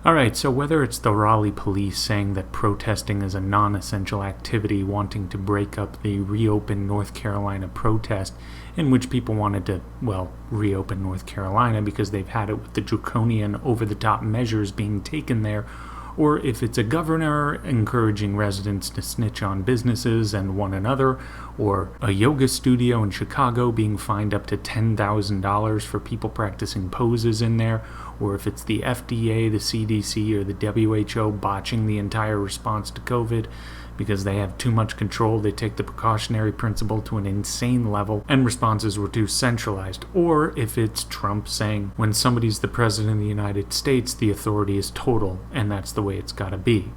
Alright, so whether it's the Raleigh police saying that protesting is a non-essential activity, wanting to break up the reopen North Carolina protest, in which people wanted to, reopen North Carolina because they've had it with the draconian over-the-top measures being taken there, or if it's a governor encouraging residents to snitch on businesses and one another, or a yoga studio in Chicago being fined up to $10,000 for people practicing poses in there, or if it's the FDA, the CDC, or the WHO botching the entire response to COVID because they have too much control, they take the precautionary principle to an insane level, and responses were too centralized. Or if it's Trump saying, when somebody's the president of the United States, the authority is total, and that's the way it's gotta be.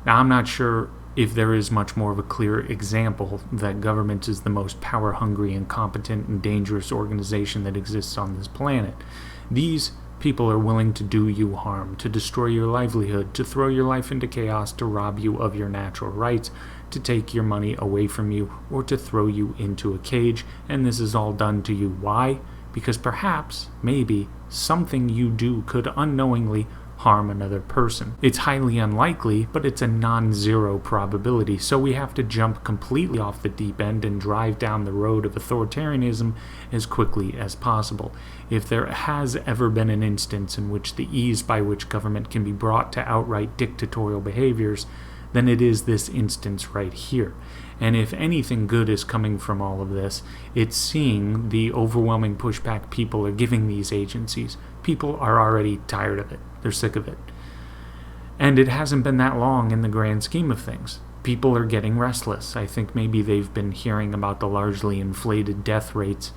Now, I'm not sure if there is much more of a clear example that government is the most power-hungry, incompetent, and dangerous organization that exists on this planet. These people are willing to do you harm, to destroy your livelihood, to throw your life into chaos, to rob you of your natural rights, to take your money away from you, or to throw you into a cage, and this is all done to you. Why? Because perhaps, maybe, something you do could unknowingly harm another person. It's highly unlikely, but it's a non-zero probability, so we have to jump completely off the deep end and drive down the road of authoritarianism as quickly as possible. If there has ever been an instance in which the ease by which government can be brought to outright dictatorial behaviors, then it is this instance right here. And if anything good is coming from all of this, it's seeing the overwhelming pushback people are giving these agencies. People are already tired of it. They're sick of it. And it hasn't been that long in the grand scheme of things. People are getting restless. I think maybe they've been hearing about the largely inflated death rates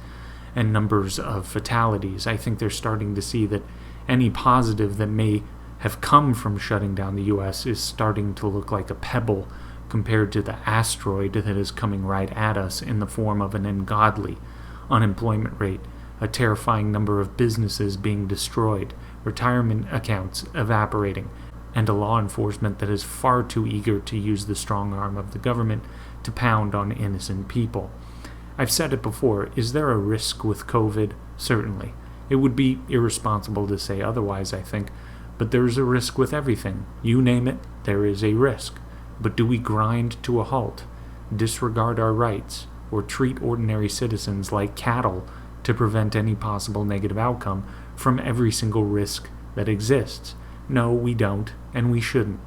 and numbers of fatalities. I think they're starting to see that any positive that may have come from shutting down the U.S. is starting to look like a pebble compared to the asteroid that is coming right at us in the form of an ungodly unemployment rate, a terrifying number of businesses being destroyed, retirement accounts evaporating, and a law enforcement that is far too eager to use the strong arm of the government to pound on innocent people. I've said it before, is there a risk with COVID? Certainly. It would be irresponsible to say otherwise, I think, but there is a risk with everything. You name it, there is a risk. But do we grind to a halt, disregard our rights, or treat ordinary citizens like cattle to prevent any possible negative outcome from every single risk that exists? No, we don't, and we shouldn't.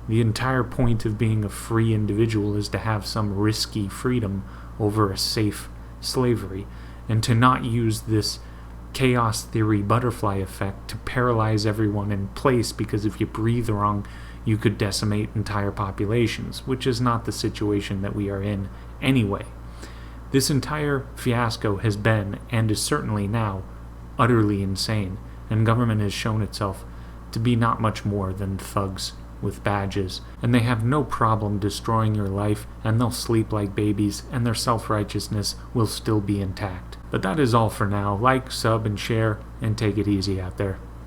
The entire point of being a free individual is to have some risky freedom over a safe slavery, and to not use this chaos theory butterfly effect to paralyze everyone in place because if you breathe wrong, you could decimate entire populations, which is not the situation that we are in anyway. This entire fiasco has been, and is certainly now, utterly insane, and government has shown itself to be not much more than thugs with badges, and they have no problem destroying your life, and they'll sleep like babies, and their self-righteousness will still be intact. But that is all for now. Like, sub, and share, and take it easy out there.